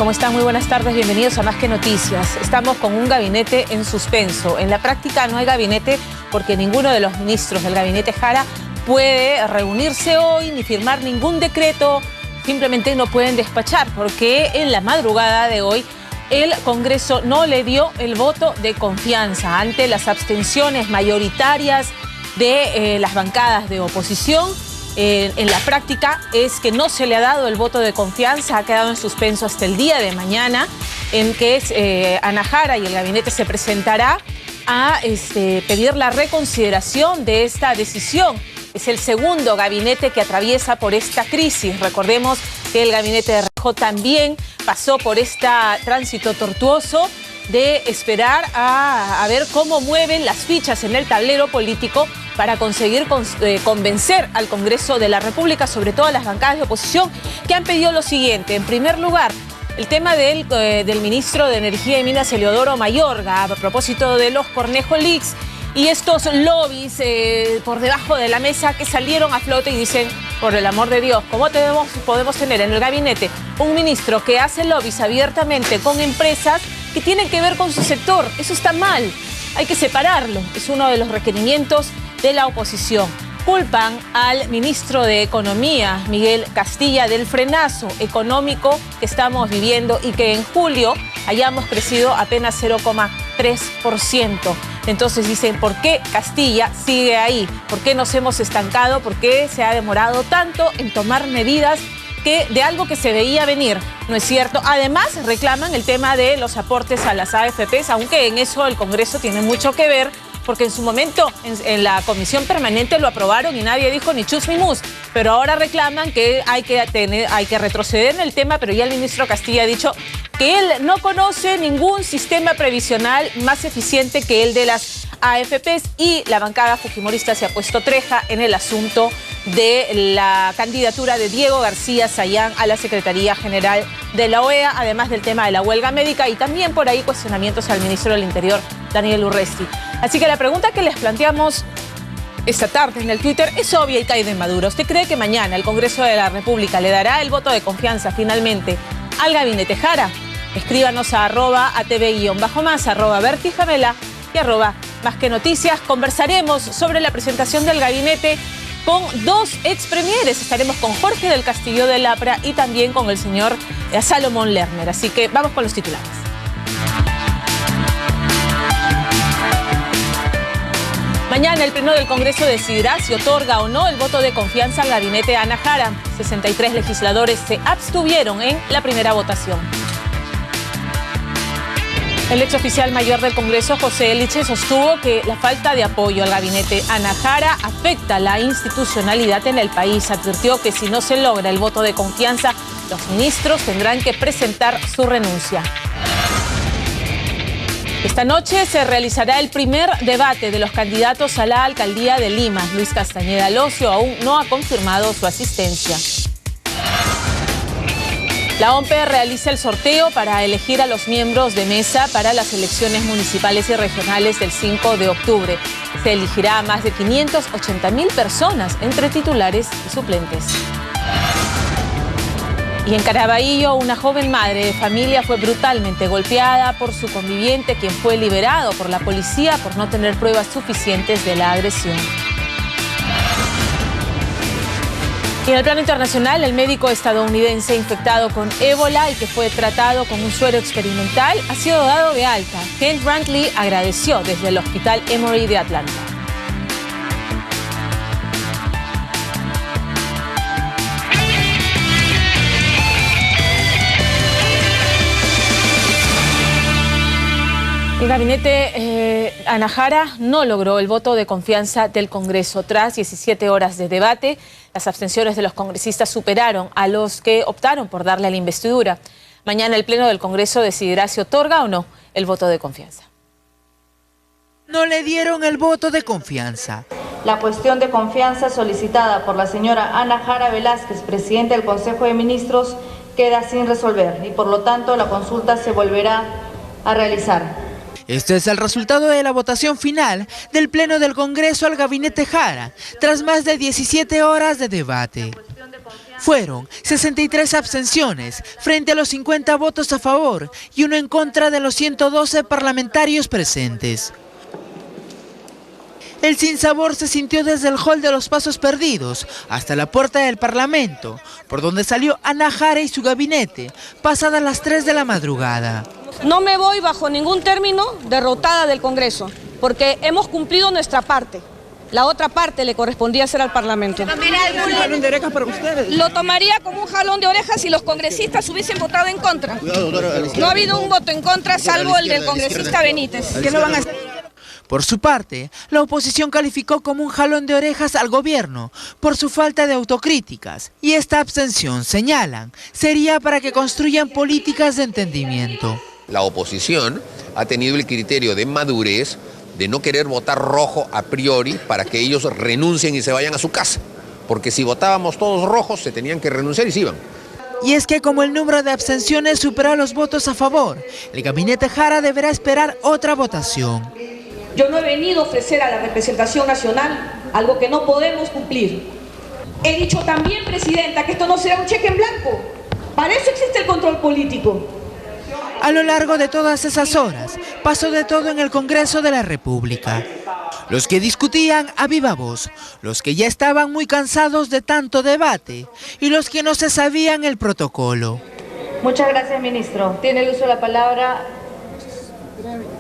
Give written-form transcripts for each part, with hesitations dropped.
¿Cómo están? Muy buenas tardes, bienvenidos a Más que Noticias. Estamos con un gabinete en suspenso. En la práctica no hay gabinete porque ninguno de los ministros del gabinete Jara puede reunirse hoy ni firmar ningún decreto. Simplemente no pueden despachar porque en la madrugada de hoy el Congreso no le dio el voto de confianza ante las abstenciones mayoritarias de las bancadas de oposición. En la práctica es que no se le ha dado el voto de confianza, ha quedado en suspenso hasta el día de mañana, en que Ana Jara y el gabinete se presentará a pedir la reconsideración de esta decisión. Es el segundo gabinete que atraviesa por esta crisis. Recordemos que el gabinete de Rejón también pasó por este tránsito tortuoso de esperar a ver cómo mueven las fichas en el tablero político para conseguir convencer al Congreso de la República, sobre todo a las bancadas de oposición, que han pedido lo siguiente. En primer lugar, el tema del ministro de Energía y Minas, Eleodoro Mayorga, a propósito de los Cornejo Leaks y estos lobbies por debajo de la mesa que salieron a flote y dicen, por el amor de Dios, ¿cómo podemos tener en el gabinete un ministro que hace lobbies abiertamente con empresas que tienen que ver con su sector? Eso está mal, hay que separarlo, es uno de los requerimientos de la oposición. Culpan al ministro de Economía, Miguel Castilla, del frenazo económico que estamos viviendo y que en julio hayamos crecido apenas 0,3%. Entonces dicen, ¿por qué Castilla sigue ahí? ¿Por qué nos hemos estancado? ¿Por qué se ha demorado tanto en tomar medidas de algo que se veía venir? ¿No es cierto? Además, reclaman el tema de los aportes a las AFPs, aunque en eso el Congreso tiene mucho que ver, porque en su momento en la comisión permanente lo aprobaron y nadie dijo ni chus ni mus. Pero ahora reclaman que hay que retroceder en el tema, pero ya el ministro Castilla ha dicho que él no conoce ningún sistema previsional más eficiente que el de las AFPs, y la bancada fujimorista se ha puesto treja en el asunto de la candidatura de Diego García Sayán a la Secretaría General de la OEA, además del tema de la huelga médica y también por ahí cuestionamientos al ministro del Interior, Daniel Urresti. Así que la pregunta que les planteamos esta tarde en el Twitter es obvia y cae de madura. ¿Usted cree que mañana el Congreso de la República le dará el voto de confianza finalmente al gabinete Jara? Escríbanos a @atv_más, @vertijamela y @más que noticias. Conversaremos sobre la presentación del gabinete con dos expremieres. Estaremos con Jorge del Castillo de Lapra y también con el señor Salomón Lerner. Así que vamos con los titulares. Mañana el Pleno del Congreso decidirá si otorga o no el voto de confianza al gabinete Ana Jara. 63 legisladores se abstuvieron en la primera votación. El exoficial mayor del Congreso, José Eliche, sostuvo que la falta de apoyo al gabinete Ana Jara afecta la institucionalidad en el país. Advirtió que si no se logra el voto de confianza, los ministros tendrán que presentar su renuncia. Esta noche se realizará el primer debate de los candidatos a la alcaldía de Lima. Luis Castañeda Locio aún no ha confirmado su asistencia. La OMPE realiza el sorteo para elegir a los miembros de mesa para las elecciones municipales y regionales del 5 de octubre. Se elegirá a más de 580.000 personas entre titulares y suplentes. Y en Caraballo, una joven madre de familia fue brutalmente golpeada por su conviviente, quien fue liberado por la policía por no tener pruebas suficientes de la agresión. Y en el plano internacional, el médico estadounidense infectado con ébola y que fue tratado con un suero experimental ha sido dado de alta. Kent Brantley agradeció desde el Hospital Emory de Atlanta. El gabinete Ana Jara no logró el voto de confianza del Congreso. Tras 17 horas de debate, las abstenciones de los congresistas superaron a los que optaron por darle la investidura. Mañana el Pleno del Congreso decidirá si otorga o no el voto de confianza. No le dieron el voto de confianza. La cuestión de confianza solicitada por la señora Ana Jara Velázquez, presidenta del Consejo de Ministros, queda sin resolver y por lo tanto la consulta se volverá a realizar. Este es el resultado de la votación final del Pleno del Congreso al gabinete Jara, tras más de 17 horas de debate. Fueron 63 abstenciones frente a los 50 votos a favor y 1 en contra de los 112 parlamentarios presentes. El sinsabor se sintió desde el hall de los Pasos Perdidos hasta la puerta del Parlamento, por donde salió Ana Jara y su gabinete, pasadas las 3 de la madrugada. No me voy bajo ningún término derrotada del Congreso, porque hemos cumplido nuestra parte. La otra parte le correspondía hacer al Parlamento. ¿Un jalón de orejas para ustedes? Lo tomaría como un jalón de orejas si los congresistas hubiesen votado en contra. No ha habido un voto en contra salvo el del congresista Benítez. ¿Qué no van a hacer? Por su parte, la oposición calificó como un jalón de orejas al gobierno por su falta de autocríticas. Y esta abstención, señalan, sería para que construyan políticas de entendimiento. La oposición ha tenido el criterio de madurez de no querer votar rojo a priori para que ellos renuncien y se vayan a su casa. Porque si votábamos todos rojos, se tenían que renunciar y se iban. Y es que como el número de abstenciones supera los votos a favor, el gabinete Jara deberá esperar otra votación. Yo no he venido a ofrecer a la representación nacional algo que no podemos cumplir. He dicho también, Presidenta, que esto no será un cheque en blanco. Para eso existe el control político. A lo largo de todas esas horas, pasó de todo en el Congreso de la República. Los que discutían a viva voz, los que ya estaban muy cansados de tanto debate y los que no se sabían el protocolo. Muchas gracias, ministro. Tiene el uso de la palabra.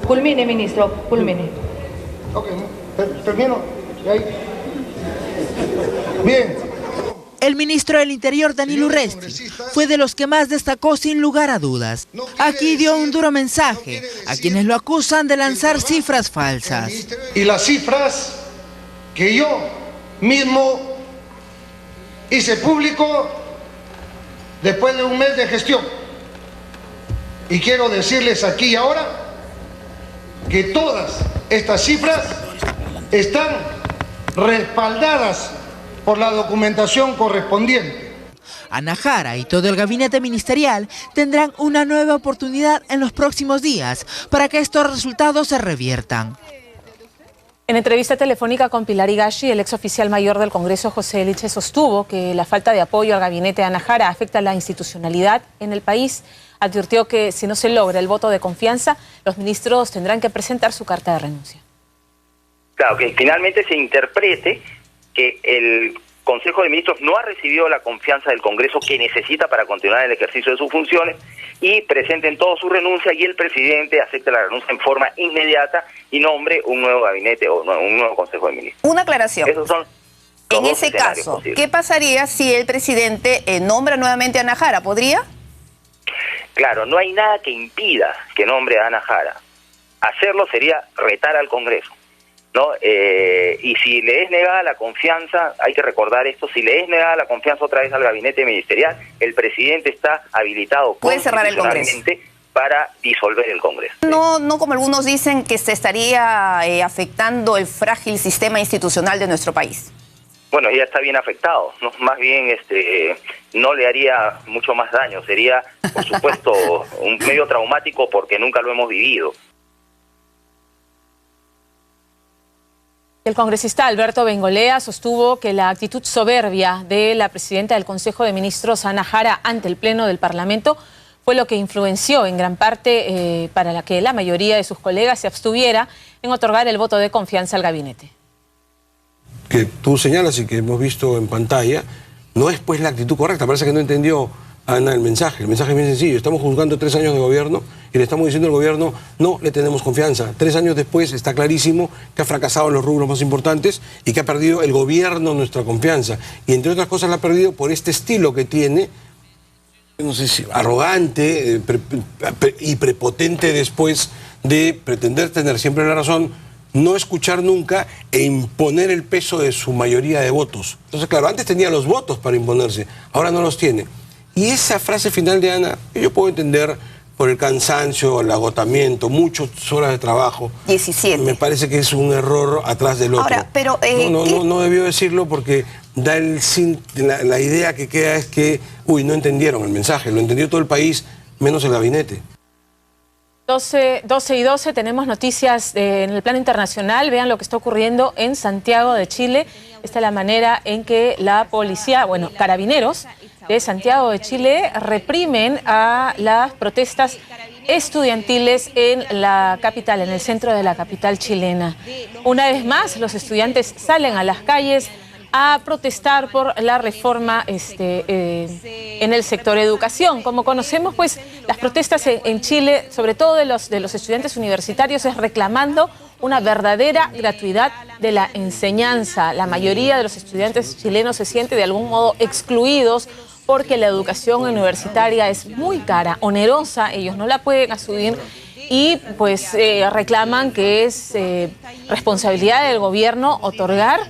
Culmine, ministro, culmine. Ok, termino. Bien. El ministro del Interior, Danilo Urresti, fue de los que más destacó sin lugar a dudas. Aquí dio un duro mensaje a quienes lo acusan de lanzar cifras falsas. Y las cifras que yo mismo hice público después de un mes de gestión. Y quiero decirles aquí y ahora que todas estas cifras están respaldadas por la documentación correspondiente. Ana Jara y todo el gabinete ministerial tendrán una nueva oportunidad en los próximos días para que estos resultados se reviertan. En entrevista telefónica con Pilar Higashi, el exoficial mayor del Congreso, José Eliche, sostuvo que la falta de apoyo al gabinete de Ana Jara afecta la institucionalidad en el país. Advirtió que si no se logra el voto de confianza, los ministros tendrán que presentar su carta de renuncia. Claro, que finalmente se interprete que el Consejo de Ministros no ha recibido la confianza del Congreso que necesita para continuar el ejercicio de sus funciones y presenten toda su renuncia y el presidente acepte la renuncia en forma inmediata y nombre un nuevo gabinete o un nuevo Consejo de Ministros. Una aclaración. Esos son en ese caso, posibles. ¿Qué pasaría si el presidente nombra nuevamente a Ana Jara? ¿Podría? Claro, no hay nada que impida que nombre a Ana Jara. Hacerlo sería retar al Congreso, ¿no? Y si le es negada la confianza, hay que recordar esto, si le es negada la confianza otra vez al gabinete ministerial, el presidente está habilitado puede cerrar el Congreso para disolver el Congreso. No como algunos dicen que se estaría afectando el frágil sistema institucional de nuestro país. Bueno, ya está bien afectado, ¿no? Más bien no le haría mucho más daño, sería por supuesto un medio traumático porque nunca lo hemos vivido. El congresista Alberto Bengolea sostuvo que la actitud soberbia de la presidenta del Consejo de Ministros, Ana Jara, ante el Pleno del Parlamento fue lo que influenció en gran parte para que la mayoría de sus colegas se abstuviera en otorgar el voto de confianza al gabinete. Que tú señalas y que hemos visto en pantalla, no es pues la actitud correcta. Parece que no entendió Ana el mensaje. El mensaje es bien sencillo. Estamos juzgando 3 años de gobierno y le estamos diciendo al gobierno no le tenemos confianza. 3 años después está clarísimo que ha fracasado en los rubros más importantes y que ha perdido el gobierno nuestra confianza. Y entre otras cosas la ha perdido por este estilo que tiene, no sé si arrogante y prepotente después de pretender tener siempre la razón, no escuchar nunca e imponer el peso de su mayoría de votos. Entonces, claro, antes tenía los votos para imponerse, ahora no los tiene. Y esa frase final de Ana, yo puedo entender por el cansancio, el agotamiento, muchas horas de trabajo. 17. Me parece que es un error atrás del otro. Ahora, pero... no debió decirlo porque da la idea que queda es que, no entendieron el mensaje, lo entendió todo el país, menos el gabinete. 12:12, tenemos noticias en el plano internacional. Vean lo que está ocurriendo en Santiago de Chile. Esta es la manera en que la policía, carabineros de Santiago de Chile reprimen a las protestas estudiantiles en la capital, en el centro de la capital chilena. Una vez más, los estudiantes salen a las calles a protestar por la reforma en el sector educación. Como conocemos, pues las protestas en Chile, sobre todo de los estudiantes universitarios, es reclamando una verdadera gratuidad de la enseñanza. La mayoría de los estudiantes chilenos se sienten de algún modo excluidos porque la educación universitaria es muy cara, onerosa, ellos no la pueden asumir y pues reclaman que es responsabilidad del gobierno otorgar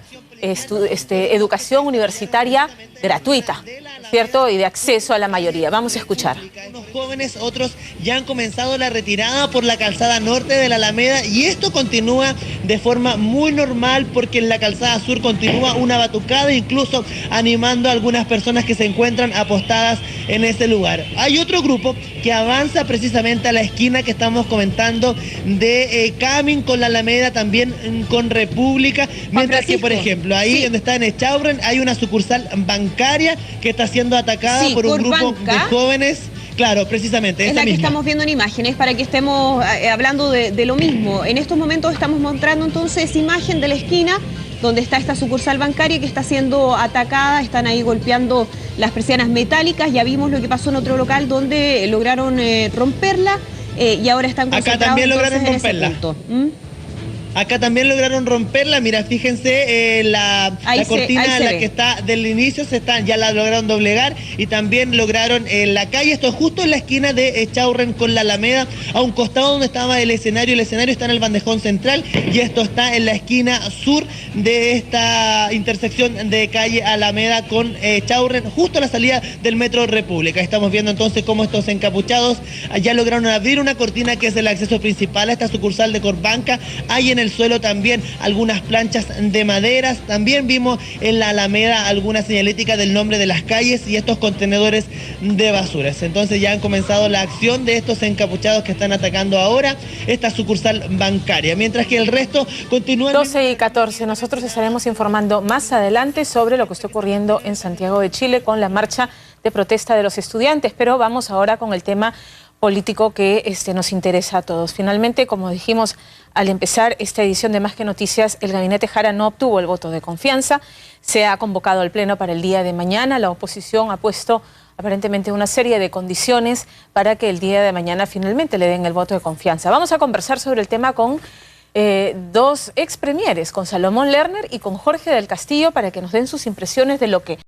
educación universitaria gratuita, ¿cierto? Y de acceso a la mayoría. Vamos a escuchar. Unos jóvenes, otros ya han comenzado la retirada por la calzada norte de la Alameda y esto continúa de forma muy normal porque en la calzada sur continúa una batucada, incluso animando a algunas personas que se encuentran apostadas en ese lugar. Hay otro grupo que avanza precisamente a la esquina que estamos comentando de Camin con la Alameda, también con República, mientras que, por ejemplo, ahí donde está en Echaurren hay una sucursal bancaria que está siendo atacada por un grupo de jóvenes. Claro, precisamente. Es la que estamos viendo en imágenes para que estemos hablando de lo mismo. En estos momentos estamos mostrando entonces imagen de la esquina donde está esta sucursal bancaria que está siendo atacada, están ahí golpeando las persianas metálicas. Ya vimos lo que pasó en otro local donde lograron romperla y ahora están concentrados. Acá también lograron romperla. Acá también lograron romperla, mira, fíjense, la cortina la que está del inicio ya la lograron doblegar y también lograron la calle, esto es justo en la esquina de Echaurren con la Alameda, a un costado donde estaba el escenario está en el bandejón central y esto está en la esquina sur de esta intersección de calle Alameda con Echaurren, justo a la salida del Metro República. Estamos viendo entonces cómo estos encapuchados ya lograron abrir una cortina que es el acceso principal a esta sucursal de Corbanca. Hay en el suelo también algunas planchas de maderas, también vimos en la Alameda alguna señalética del nombre de las calles y estos contenedores de basuras. Entonces ya han comenzado la acción de estos encapuchados que están atacando ahora esta sucursal bancaria, mientras que el resto continúa. 12:14, nosotros estaremos informando más adelante sobre lo que está ocurriendo en Santiago de Chile con la marcha de protesta de los estudiantes, pero vamos ahora con el tema político que nos interesa a todos. Finalmente, como dijimos al empezar esta edición de Más que Noticias, el gabinete Jara no obtuvo el voto de confianza. Se ha convocado al Pleno para el día de mañana. La oposición ha puesto aparentemente una serie de condiciones para que el día de mañana finalmente le den el voto de confianza. Vamos a conversar sobre el tema con dos ex premieres, con Salomón Lerner y con Jorge del Castillo, para que nos den sus impresiones de lo que